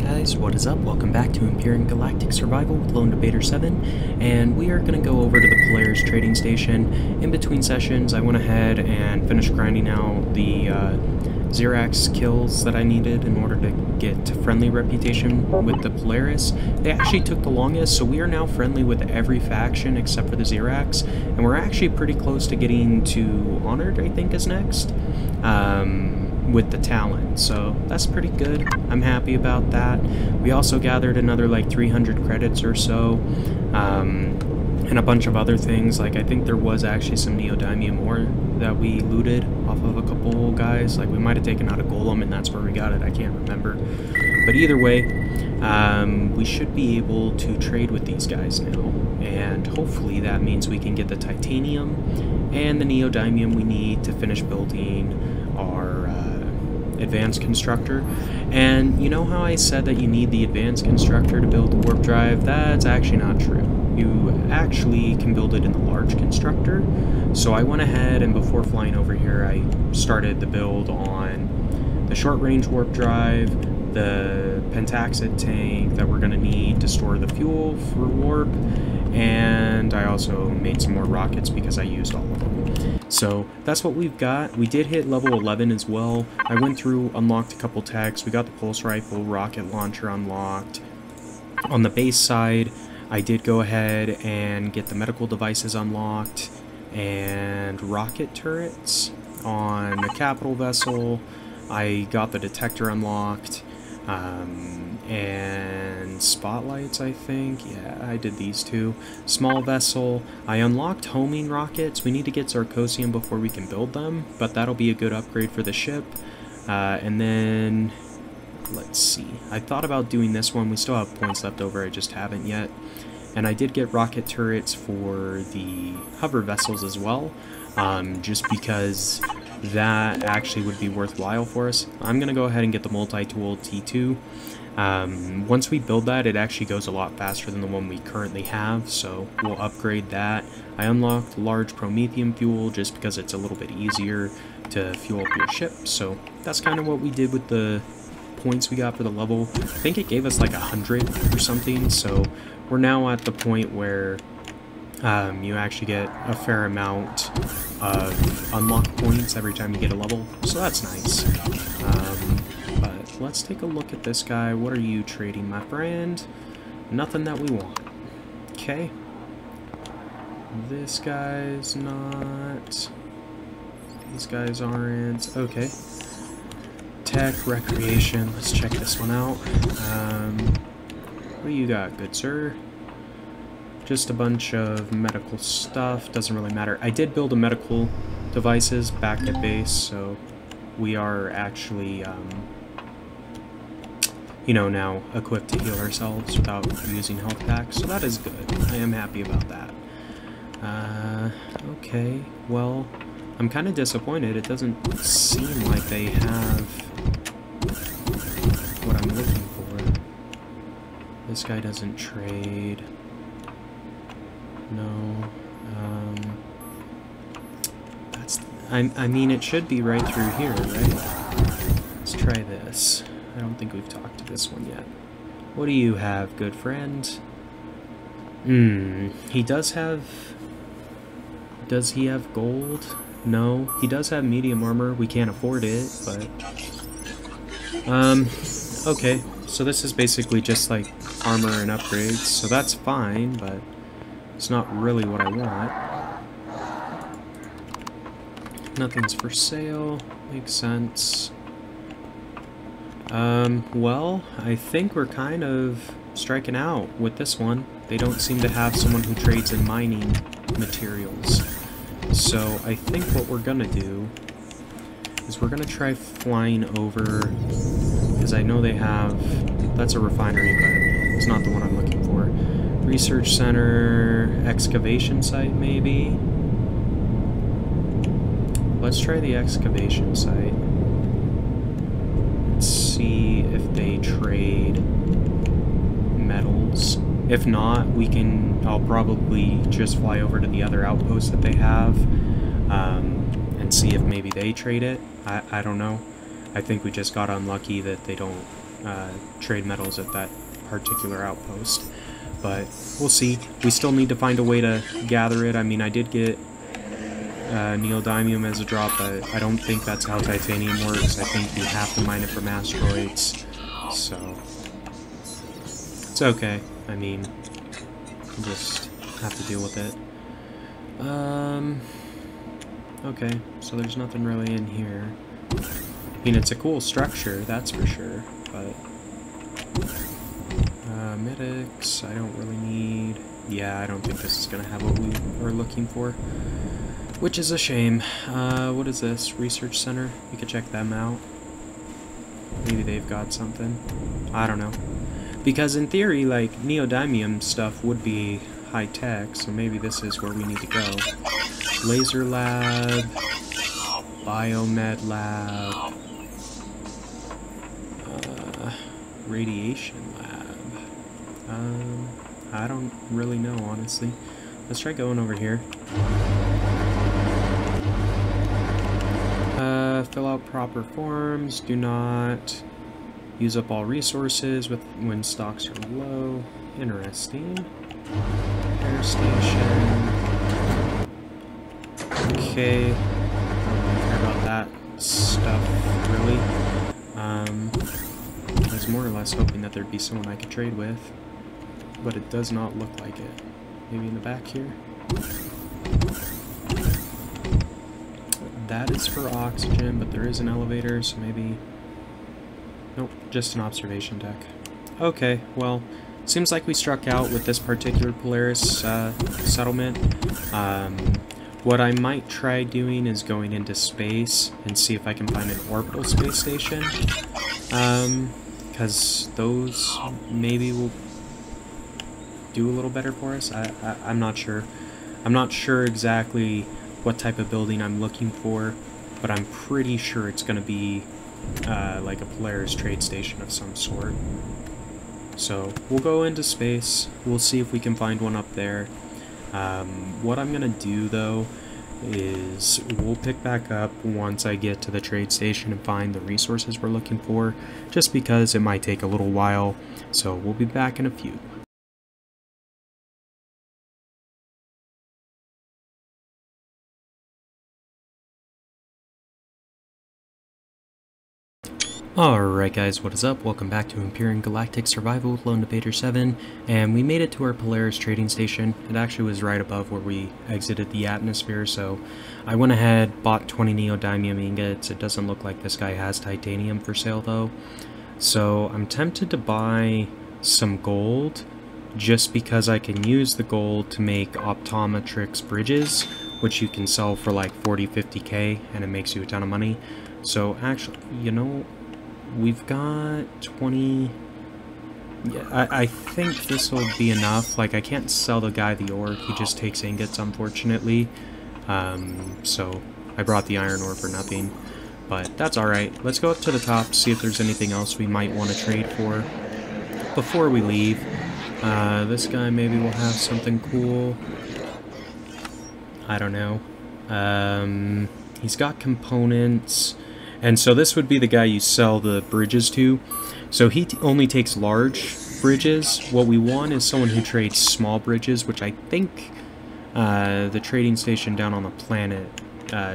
guys, what is up? Welcome back to Empyrion Galactic Survival with Lone Debater 7, and we are going to go over to the Polaris trading station. In between sessions, I went ahead and finished grinding out the Xerax kills that I needed in order to get friendly reputation with the Polaris. They actually took the longest, so we are now friendly with every faction except for the Xerax, and we're actually pretty close to getting to Honored, I think is next. With the talent, so that's pretty good. I'm happy about that. We also gathered another like 300 credits or so, and a bunch of other things. Like I think there was actually some neodymium ore that we looted off of a couple guys. Like we might have taken out a golem and that's where we got it, I can't remember. But either way, we should be able to trade with these guys now, and hopefully that means we can get the titanium and the neodymium we need to finish building our advanced constructor. And you know how I said that you need the advanced constructor to build the warp drive? That's actually not true. You actually can build it in the large constructor. So I went ahead and before flying over here I started the build on the short range warp drive, the pentaxid tank that we're going to need to store the fuel for warp, and I also made some more rockets because I used all of them. So that's what we've got. We did hit level 11 as well. I went through, unlocked a couple techs. We got the pulse rifle, rocket launcher unlocked. On the base side, I did go ahead and get the medical devices unlocked and rocket turrets. On the capital vessel, I got the detector unlocked. And spotlights, I think. Yeah, I did these two. Small vessel, I unlocked homing rockets. We need to get Sarcosium before we can build them, but that'll be a good upgrade for the ship. And then, let's see. I thought about doing this one. We still have points left over, I just haven't yet. And I did get rocket turrets for the hover vessels as well, just because that actually would be worthwhile for us. I'm going to go ahead and get the multi-tool T2. Once we build that, it actually goes a lot faster than the one we currently have, so we'll upgrade that. I unlocked large promethium fuel just because it's a little bit easier to fuel up your ship, so that's kind of what we did with the points we got for the level. I think it gave us like 100 or something, so we're now at the point where you actually get a fair amount of unlock points every time you get a level, so that's nice. But let's take a look at this guy. What are you trading, my friend? Nothing that we want. Okay. This guy's not. These guys aren't. Okay. Tech, recreation. Let's check this one out. What do you got, good sir? Just a bunch of medical stuff, doesn't really matter. I did build a medical devices back at base, so we are actually, you know, now equipped to heal ourselves without using health packs, so that is good. I am happy about that. Okay, well, I'm kind of disappointed. It doesn't seem like they have what I'm looking for. This guy doesn't trade. No, I mean, it should be right through here, right? Let's try this. I don't think we've talked to this one yet. What do you have, good friend? He does have... Does he have gold? No. He does have medium armor. We can't afford it, but... okay. So this is basically just like armor and upgrades, so that's fine, but... it's not really what I want. Nothing's for sale. Makes sense. Well, I think we're kind of striking out with this one. They don't seem to have someone who trades in mining materials. So I think what we're gonna do is we're gonna try flying over, because I know they have... that's a refinery, but it's not the one I'm looking for. Research center, excavation site, maybe? Let's try the excavation site. Let's see if they trade metals. If not, I'll probably just fly over to the other outpost that they have, and see if maybe they trade it. I don't know. I think we just got unlucky that they don't trade metals at that particular outpost. But we'll see. We still need to find a way to gather it. I mean, I did get neodymium as a drop, but I don't think that's how titanium works. I think you have to mine it from asteroids. So it's okay. I mean, you just have to deal with it. Okay, so there's nothing really in here. I mean, it's a cool structure, that's for sure, but medics, I don't really need. Yeah, I don't think this is gonna have what we are looking for, which is a shame. What is this? Research center? We could check them out. Maybe they've got something. I don't know. Because in theory, like, neodymium stuff would be high tech, so maybe this is where we need to go. Laser lab, biomed lab, radiation lab. I don't really know, honestly. Let's try going over here. Fill out proper forms. Do not use up all resources when stocks are low. Interesting. Air station. Okay. I don't care about that stuff, really. I was more or less hoping that there'd be someone I could trade with, but it does not look like it. Maybe in the back here? That is for oxygen, but there is an elevator, so maybe... Nope, just an observation deck. Okay, well, seems like we struck out with this particular Polaris settlement. What I might try doing is going into space and see if I can find an orbital space station. Because those maybe will do a little better for us. I'm not sure. I'm not sure exactly what type of building I'm looking for, but I'm pretty sure it's going to be like a Polaris trade station of some sort. So we'll go into space. We'll see if we can find one up there. What I'm going to do, though, is we'll pick back up once I get to the trade station and find the resources we're looking for, just because it might take a little while. So we'll be back in a few. Alright guys, what is up? Welcome back to Empyrion Galactic Survival with Lone Debater 7, and we made it to our Polaris trading station. It actually was right above where we exited the atmosphere, so I went ahead, bought 20 neodymium ingots. It doesn't look like this guy has titanium for sale though. So I'm tempted to buy some gold, just because I can use the gold to make optometrics bridges, which you can sell for like 40-50k, and it makes you a ton of money. So actually, you know, we've got 20... Yeah, I think this will be enough. Like, I can't sell the guy the ore, he just takes ingots, unfortunately. So I brought the iron ore for nothing. But that's alright. Let's go up to the top, see if there's anything else we might want to trade for before we leave. This guy maybe will have something cool. I don't know. He's got components... And so this would be the guy you sell the bridges to. So he only takes large bridges. What we want is someone who trades small bridges, which I think the trading station down on the planet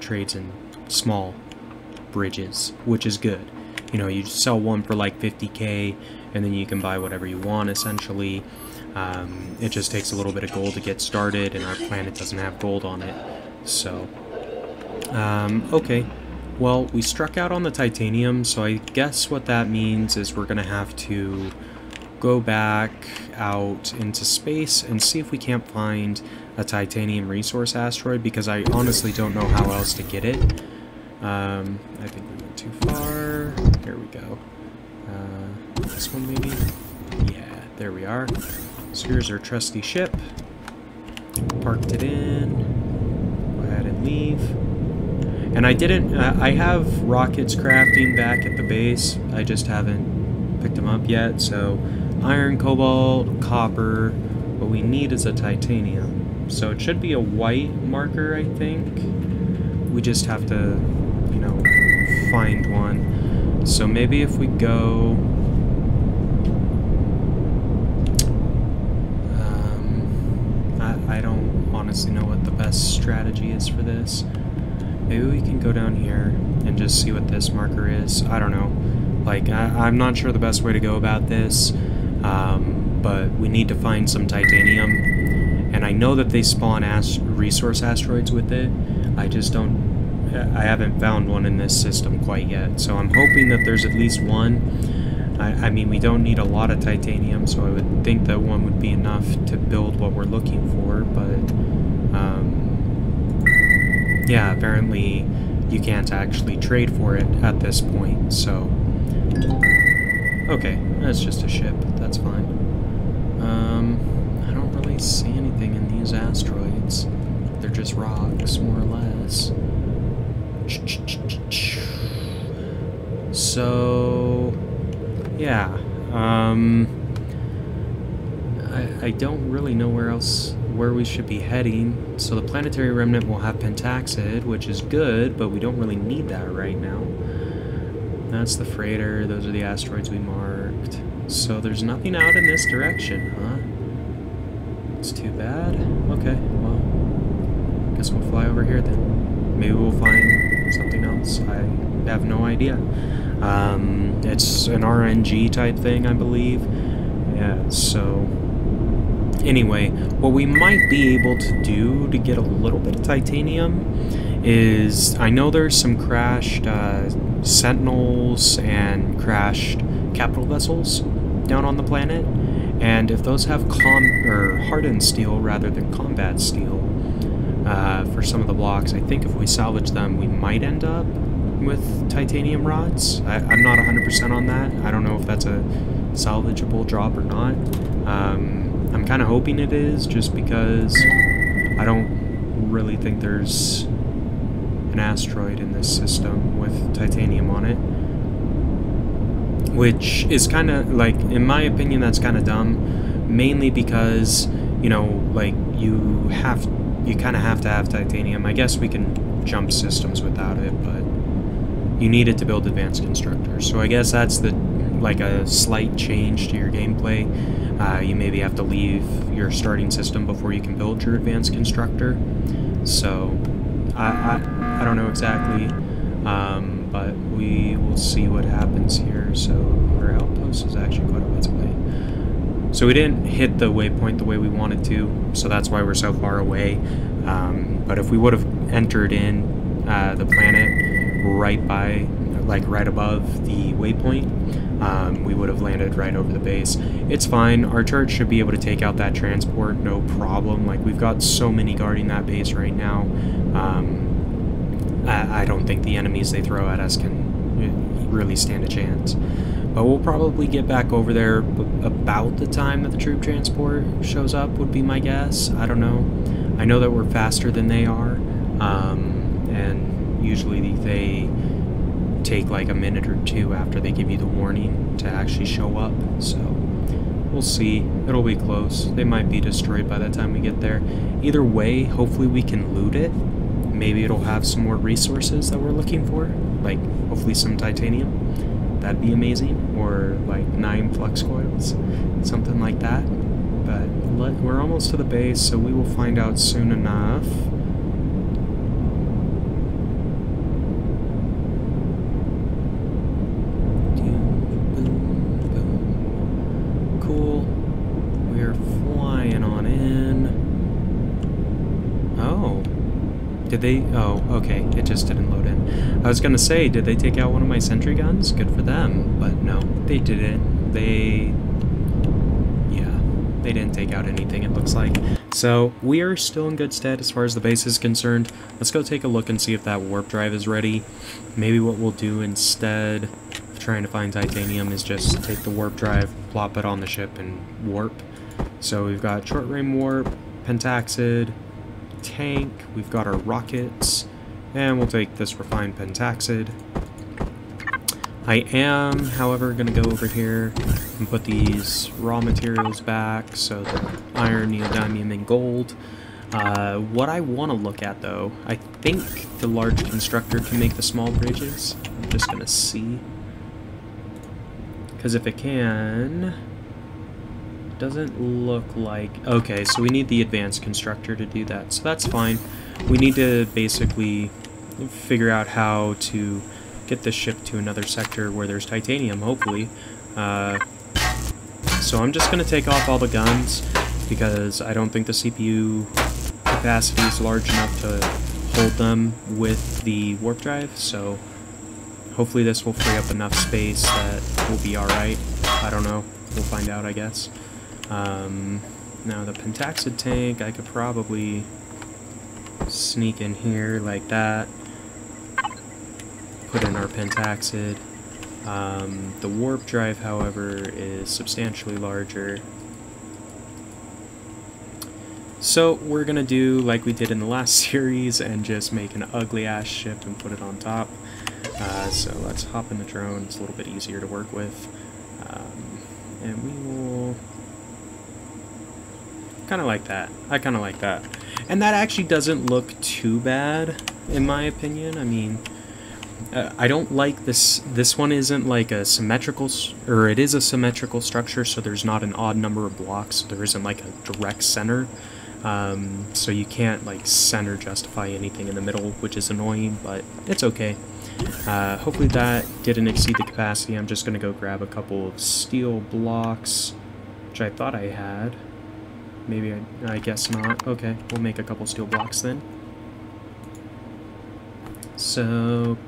trades in small bridges, which is good. You know, you sell one for like 50k, and then you can buy whatever you want, essentially. It just takes a little bit of gold to get started, and our planet doesn't have gold on it. So, okay. Well, we struck out on the titanium, so I guess what that means is we're going to have to go back out into space and see if we can't find a titanium resource asteroid, because I honestly don't know how else to get it. I think we went too far. Here we go. This one maybe? Yeah, there we are. So here's our trusty ship. Parked it in. Go ahead and leave. And I didn't, I have rockets crafting back at the base, I just haven't picked them up yet, so iron, cobalt, copper, what we need is a titanium. So it should be a white marker, I think. We just have to, you know, find one. So maybe if we go honestly know what the best strategy is for this. Maybe we can go down here and just see what this marker is. I don't know. Like, I'm not sure the best way to go about this, but we need to find some titanium. And I know that they spawn resource asteroids with it. I just don't... I haven't found one in this system quite yet. So I'm hoping that there's at least one. I mean, we don't need a lot of titanium, so I would think that one would be enough to build what we're looking for, but... yeah, apparently you can't actually trade for it at this point, so... Okay, that's just a ship. That's fine. I don't really see anything in these asteroids. They're just rocks, more or less. So... yeah. I don't really know where we should be heading. So the planetary remnant will have pentaxid, which is good, but we don't really need that right now. That's the freighter. Those are the asteroids we marked. So there's nothing out in this direction, huh? It's too bad. Okay, well, guess we'll fly over here then. Maybe we'll find something else. I have no idea. It's an RNG type thing, I believe. Yeah, so... anyway, what we might be able to do to get a little bit of titanium is... I know there's some crashed Sentinels and crashed capital vessels down on the planet, and if those have hardened steel rather than combat steel for some of the blocks, I think if we salvage them, we might end up with titanium rods. I'm not 100% on that. I don't know if that's a salvageable drop or not. I'm kind of hoping it is, just because I don't really think there's an asteroid in this system with titanium on it. Which is kind of, like, in my opinion, that's kind of dumb. Mainly because, you know, like, you kind of have to have titanium. I guess we can jump systems without it, but you need it to build advanced constructors. So I guess that's like a slight change to your gameplay. You maybe have to leave your starting system before you can build your advanced constructor. So I don't know exactly, but we will see what happens here. So our outpost is actually quite a ways away. So we didn't hit the waypoint the way we wanted to, so that's why we're so far away. But if we would have entered in the planet right above the waypoint, we would have landed right over the base. It's fine. Our turret should be able to take out that transport, no problem. Like, we've got so many guarding that base right now. I don't think the enemies they throw at us can really stand a chance. But we'll probably get back over there about the time that the troop transport shows up, would be my guess. I don't know. I know that we're faster than they are, and usually they take like a minute or two after they give you the warning to actually show up, so we'll see. It'll be close. They might be destroyed by the time we get there. Either way, hopefully we can loot it. Maybe it'll have some more resources that we're looking for, like hopefully some titanium. That'd be amazing, or like 9 flux coils, something like that. But we're almost to the base, so we will find out soon enough. Did they? Oh, okay. It just didn't load in. I was gonna say, did they take out one of my sentry guns? Good for them. But no, they didn't. They didn't take out anything, it looks like. So, we are still in good stead as far as the base is concerned. Let's go take a look and see if that warp drive is ready. Maybe what we'll do instead of trying to find titanium is just take the warp drive, plop it on the ship, and warp. So we've got short range warp, pentaxid, tank, we've got our rockets, and we'll take this refined pentaxid. I am, however, going to go over here and put these raw materials back, so the iron, neodymium, and gold. What I want to look at, though, I think the large constructor can make the small bridges. I'm just going to see. Because if it can... doesn't look like... Okay, so we need the advanced constructor to do that, so that's fine. We need to basically figure out how to get this ship to another sector where there's titanium, hopefully. So I'm just going to take off all the guns, because I don't think the CPU capacity is large enough to hold them with the warp drive, so hopefully this will free up enough space that we'll be alright. I don't know. We'll find out, I guess. Now the pentaxid tank, I could probably sneak in here like that. Put in our pentaxid. The warp drive, however, is substantially larger. So we're gonna do like we did in the last series and just make an ugly ass ship and put it on top. So let's hop in the drone. It's a little bit easier to work with. And we will kind of like that. I kind of like that. And that actually doesn't look too bad, in my opinion. I mean, I don't like this. This one isn't like a symmetrical, or it is a symmetrical structure, so there's not an odd number of blocks. So there isn't like a direct center. So you can't like center justify anything in the middle, which is annoying, but it's okay. Hopefully that didn't exceed the capacity. I'm just going to go grab a couple of steel blocks, which I thought I had. Maybe I guess not. Okay, we'll make a couple steel blocks then. So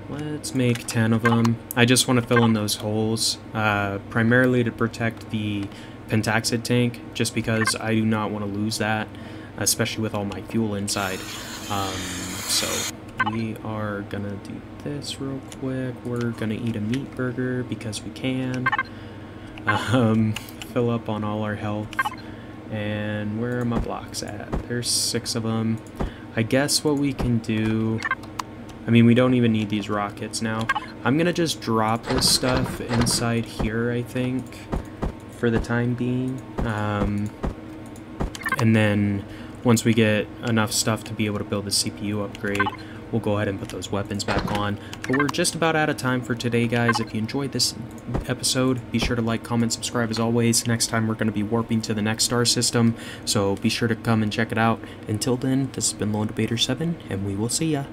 let's make 10 of them. I just want to fill in those holes, primarily to protect the pentaxid tank, just because I do not want to lose that, especially with all my fuel inside. So we are gonna do this real quick. We're gonna eat a meat burger because we can. Fill up on all our health. And where are my blocks at? There's 6 of them. I guess what we can do... I mean, we don't even need these rockets now. I'm gonna just drop this stuff inside here, I think, for the time being. And then once we get enough stuff to be able to build the CPU upgrade, we'll go ahead and put those weapons back on. But we're just about out of time for today, guys. If you enjoyed this episode, be sure to like, comment, subscribe as always. Next time we're going to be warping to the next star system, so be sure to come and check it out. Until then, this has been Lone Debater 7, and we will see ya.